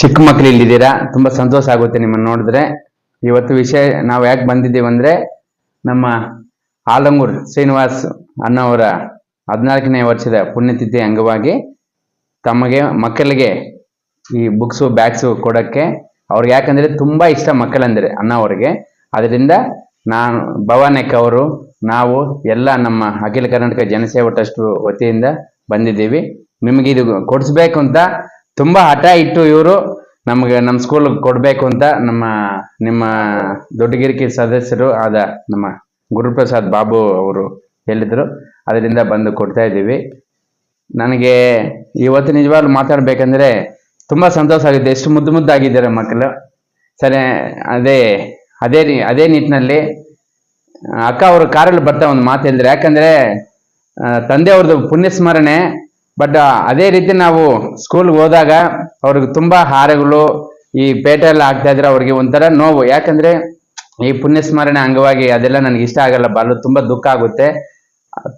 ಚಿಕ್ಕ ಮಕ್ಕಳು ಇಲ್ಲಿದ್ದೀರಾ, ತುಂಬಾ ಸಂತೋಷ ಆಗುತ್ತೆ ನಿಮ್ಮನ್ನು ನೋಡಿದ್ರೆ. ಇವತ್ತು ವಿಷಯ ನಾವು ಯಾಕೆ ಬಂದಿದ್ದೀವಿ ಅಂದ್ರೆ, ನಮ್ಮ ಆಲಂಗೂರ್ ಶ್ರೀನಿವಾಸ್ ಅನ್ನೋರ 14ನೇ ವರ್ಷದ ಪುಣ್ಯತಿಥಿ ಅಂಗವಾಗಿ ತಮಗೆ ಮಕ್ಕಳಿಗೆ ಈ ಬುಕ್ಸು ಬ್ಯಾಗ್ಸು ಕೊಡಕ್ಕೆ, ಅವ್ರಿಗೆ ಯಾಕಂದ್ರೆ ತುಂಬಾ ಇಷ್ಟ ಮಕ್ಕಳಂದ್ರೆ ಅಣ್ಣವ್ರಿಗೆ. ಅದರಿಂದ ನಾನು ಭವಾನೆಕ್ ಅವರು ನಾವು ಎಲ್ಲ ನಮ್ಮ ಅಖಿಲ ಕರ್ನಾಟಕ ಜನಸೇವಾ ಟ್ರಸ್ಟ್ ವತಿಯಿಂದ ಬಂದಿದ್ದೀವಿ. ನಿಮಗೆ ಇದು ಕೊಡಿಸ್ಬೇಕು ಅಂತ ತುಂಬಾ ಹಠ ಇಟ್ಟು ಇವರು ನಮ್ಗೆ ನಮ್ಮ ಸ್ಕೂಲ್ ಕೊಡ್ಬೇಕು ಅಂತ ನಿಮ್ಮ ದೊಡ್ಡಗಿರಿಕಿ ಸದಸ್ಯರು ಆದ ನಮ್ಮ ಗುರುಪ್ರಸಾದ್ ಬಾಬು ಅವರು ಹೇಳಿದ್ರು. ಅದರಿಂದ ಬಂದು ಕೊಡ್ತಾ ಇದ್ದೀವಿ. ನನಗೆ ಇವತ್ತು ನಿಜವಾಗ್ಲೂ ಮಾತಾಡ್ಬೇಕಂದ್ರೆ ತುಂಬಾ ಸಂತೋಷ ಆಗುತ್ತೆ. ಎಷ್ಟು ಮುದ್ದು ಮುದ್ದಾಗಿದ್ದಾರೆ ಮಕ್ಕಳು. ಸರಿ, ಅದೇ ನಿಟ್ಟಿನಲ್ಲಿ ಅಕ್ಕ ಅವರು ಕಾರಲ್ಲಿ ಬರ್ತಾ ಒಂದು ಮಾತು ಹೇಳಿದ್ರೆ, ಯಾಕಂದ್ರೆ ತಂದೆ ಅವ್ರದ್ದು ಪುಣ್ಯ ಸ್ಮರಣೆ. ಬಟ್ ಅದೇ ರೀತಿ ನಾವು ಸ್ಕೂಲ್ಗೆ ಹೋದಾಗ ಅವ್ರಿಗೆ ತುಂಬಾ ಹಾರಗಳು ಈ ಪೇಟೆ ಎಲ್ಲ ಆಗ್ತಾ ಇದ್ರೆ ಅವ್ರಿಗೆ ಒಂಥರ ನೋವು. ಯಾಕಂದ್ರೆ ಈ ಪುಣ್ಯ ಸ್ಮರಣೆ ಅಂಗವಾಗಿ ಅದೆಲ್ಲ ನನಗೆ ಇಷ್ಟ ಆಗಲ್ಲ, ತುಂಬಾ ದುಃಖ ಆಗುತ್ತೆ.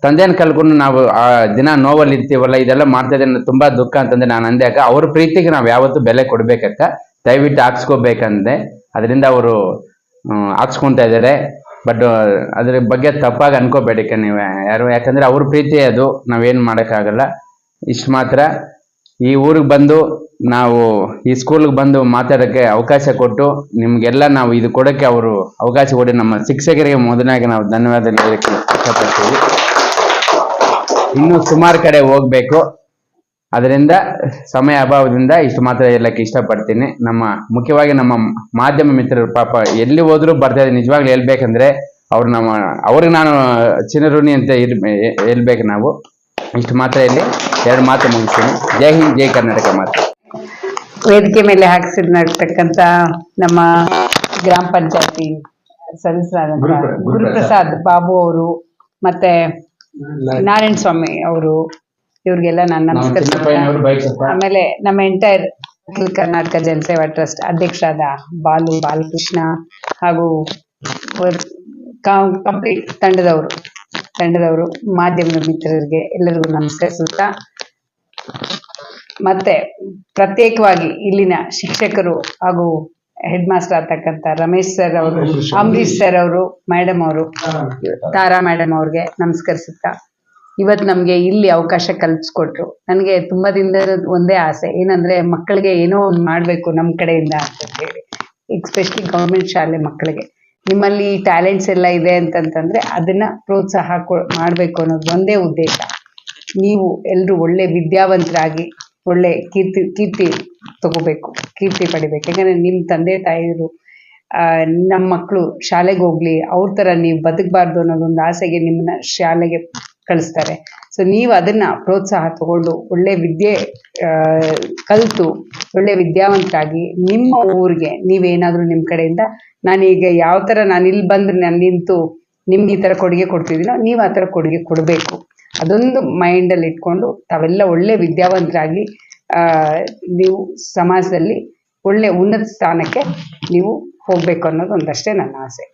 ತಂದೆನ ಕಲ್ಕೊಂಡು ನಾವು ಆ ದಿನ ನೋವಲ್ಲಿ ಇರ್ತೀವಲ್ಲ, ಇದೆಲ್ಲ ಮಾಡ್ತಾ ಇದ್ರೆ ತುಂಬಾ ದುಃಖ ಅಂತಂದ್ರೆ ನಾನು ಅಂದೆ ಅಕ್ಕ, ಅವ್ರ ಪ್ರೀತಿಗೆ ನಾವು ಯಾವತ್ತೂ ಬೆಲೆ ಕೊಡ್ಬೇಕಕ್ಕ, ದಯವಿಟ್ಟು ಹಾಕ್ಸ್ಕೋಬೇಕಂದೆ. ಅದರಿಂದ ಅವರು ಹಾಕ್ಸ್ಕೊಂತ ಇದ್ದಾರೆ. ಬಟ್ ಅದ್ರ ಬಗ್ಗೆ ತಪ್ಪಾಗಿ ಅನ್ಕೋಬೇಡಿಕ ನೀವು ಯಾರು, ಯಾಕಂದ್ರೆ ಅವ್ರ ಪ್ರೀತಿ ಅದು, ನಾವೇನ್ ಮಾಡೋಕ್ಕಾಗಲ್ಲ. ಇಷ್ಟು ಮಾತ್ರ. ಈ ಊರಿಗೆ ಬಂದು ನಾವು ಈ ಸ್ಕೂಲ್ಗೆ ಬಂದು ಮಾತಾಡೋಕ್ಕೆ ಅವಕಾಶ ಕೊಟ್ಟು ನಿಮ್ಗೆಲ್ಲ ನಾವು ಇದು ಕೊಡೋಕ್ಕೆ ಅವರು ಅವಕಾಶ ಕೊಡಿ ನಮ್ಮ ಶಿಕ್ಷಕರಿಗೆ ಮೊದಲಾಗಿ ನಾವು ಧನ್ಯವಾದ ಹೇಳಕ್ಕೆ ಇಷ್ಟಪಡ್ತೀವಿ. ಇನ್ನೂ ಸುಮಾರು ಕಡೆ ಹೋಗ್ಬೇಕು, ಅದರಿಂದ ಸಮಯ ಅಭಾವದಿಂದ ಇಷ್ಟು ಮಾತ್ರ ಹೇಳಕ್ಕೆ ಇಷ್ಟಪಡ್ತೀನಿ. ಮುಖ್ಯವಾಗಿ ನಮ್ಮ ಮಾಧ್ಯಮ ಮಿತ್ರರು ಪಾಪ ಎಲ್ಲಿ ಹೋದ್ರು ಬರ್ತಾ ಇದೆ. ನಿಜವಾಗ್ಲೂ ಹೇಳ್ಬೇಕಂದ್ರೆ ಅವ್ರಿಗೆ ನಾನು ಚಿರಋಣಿ ಅಂತ ಹೇಳ್ಬೇಕು ನಾವು. ಇಷ್ಟು ಮಾತ್ರ ಇಲ್ಲಿ 2 ಮಾತು ಮುಗಿಸ್ತೀನಿ. ಜೈ ಹಿಂದ್, ಜೈ ಕರ್ನಾಟಕ. ಮಾತು ವೇದಿಕೆ ಮೇಲೆ ಹಾಕಿಸಿರ್ತಕ್ಕಂಥ ನಮ್ಮ ಗ್ರಾಮ ಪಂಚಾಯತಿ ಸದಸ್ಯರಾದಂಥ ಗುರುಪ್ರಸಾದ್ ಬಾಬು ಅವರು ಮತ್ತೆ ನಾರಾಯಣ ಸ್ವಾಮಿ ಅವರು, ಇವ್ರಿಗೆಲ್ಲ ನಾನು ನಮಸ್ಕರಿಸ್ತೀನಿ. ಆಮೇಲೆ ನಮ್ಮ ಎಂಟೈರ್ ಅಖಿಲ ಕರ್ನಾಟಕ ಜನಸೇವಾ ಟ್ರಸ್ಟ್ ಅಧ್ಯಕ್ಷರಾದ ಬಾಲಕೃಷ್ಣ ಹಾಗೂ ಕಂಪ್ಲೀಟ್ ತಂಡದವರು ಮಾಧ್ಯಮದ ಮಿತ್ರರಿಗೆ ಎಲ್ಲರಿಗೂ ನಮಸ್ಕರಿಸುತ್ತಾ, ಮತ್ತೆ ಪ್ರತ್ಯೇಕವಾಗಿ ಇಲ್ಲಿನ ಶಿಕ್ಷಕರು ಹಾಗೂ ಹೆಡ್ ಮಾಸ್ಟರ್ ಆಗ್ತಕ್ಕಂಥ ರಮೇಶ್ ಸರ್ ಅವರು, ಅಂಬರೀಶ್ ಸರ್ ಅವರು, ಮೇಡಮ್ ಅವರು, ತಾರಾ ಮೇಡಮ್ ಅವ್ರಿಗೆ ನಮಸ್ಕರಿಸುತ್ತಾ, ಇವತ್ತು ನಮ್ಗೆ ಇಲ್ಲಿ ಅವಕಾಶ ಕಲ್ಪಿಸ್ಕೊಟ್ರು. ನನಗೆ ತುಂಬಾ ದಿನದ ಒಂದೇ ಆಸೆ ಏನಂದ್ರೆ, ಮಕ್ಕಳಿಗೆ ಏನೋ ಒಂದು ಮಾಡ್ಬೇಕು ನಮ್ಮ ಕಡೆಯಿಂದ ಅಂತ ಹೇಳಿ, ಎಸ್ಪೆಷಲಿ ಗೌರ್ಮೆಂಟ್ ಶಾಲೆ ಮಕ್ಕಳಿಗೆ ನಿಮ್ಮಲ್ಲಿ ಟ್ಯಾಲೆಂಟ್ಸ್ ಎಲ್ಲ ಇದೆ ಅಂತಂತಂದ್ರೆ ಅದನ್ನ ಪ್ರೋತ್ಸಾಹ ಮಾಡ್ಬೇಕು ಅನ್ನೋದು ಒಂದೇ ಉದ್ದೇಶ. ನೀವು ಎಲ್ರು ಒಳ್ಳೆ ವಿದ್ಯಾವಂತರಾಗಿ ಒಳ್ಳೆ ಕೀರ್ತಿ ತಗೋಬೇಕು, ಕೀರ್ತಿ ಪಡಿಬೇಕು. ಯಾಕಂದ್ರೆ ನಿಮ್ ತಂದೆ ತಾಯಿರು ನಮ್ಮ ಮಕ್ಕಳು ಶಾಲೆಗೆ ಹೋಗ್ಲಿ, ಅವ್ರ ತರ ನೀವು ಬದುಕಬಾರ್ದು ಅನ್ನೋದೊಂದು ಆಸೆಗೆ ನಿಮ್ಮನ್ನ ಶಾಲೆಗೆ ಕಳಿಸ್ತಾರೆ. ಸೊ ನೀವು ಅದನ್ನ ಪ್ರೋತ್ಸಾಹ ತಗೊಂಡು ಒಳ್ಳೆ ವಿದ್ಯೆ ಕಲಿತು ಒಳ್ಳೆ ವಿದ್ಯಾವಂತರಾಗಿ ನಿಮ್ಮ ಊರಿಗೆ ನೀವೇನಾದ್ರೂ ನಿಮ್ಮ ಕಡೆಯಿಂದ, ನಾನೀಗ ಯಾವ ತರ ನಾನು ಇಲ್ಲಿ ಬಂದ್ರೆ ನಾನು ನಿಂತು ನಿಮ್ಗೆ ಈ ತರ ಕೊಡುಗೆ ಕೊಡ್ತಿದ್ದೀನೋ, ನೀವು ಆ ತರ ಕೊಡುಗೆ ಕೊಡಬೇಕು. ಅದೊಂದು ಮೈಂಡಲ್ಲಿ ಇಟ್ಕೊಂಡು ತಾವೆಲ್ಲ ಒಳ್ಳೆ ವಿದ್ಯಾವಂತರಾಗಿ ನೀವು ಸಮಾಜದಲ್ಲಿ ಒಳ್ಳೆ ಉನ್ನತ ಸ್ಥಾನಕ್ಕೆ ನೀವು ಹೋಗ್ಬೇಕು ಅನ್ನೋದು ಒಂದಷ್ಟೇ ನನ್ನ ಆಸೆ.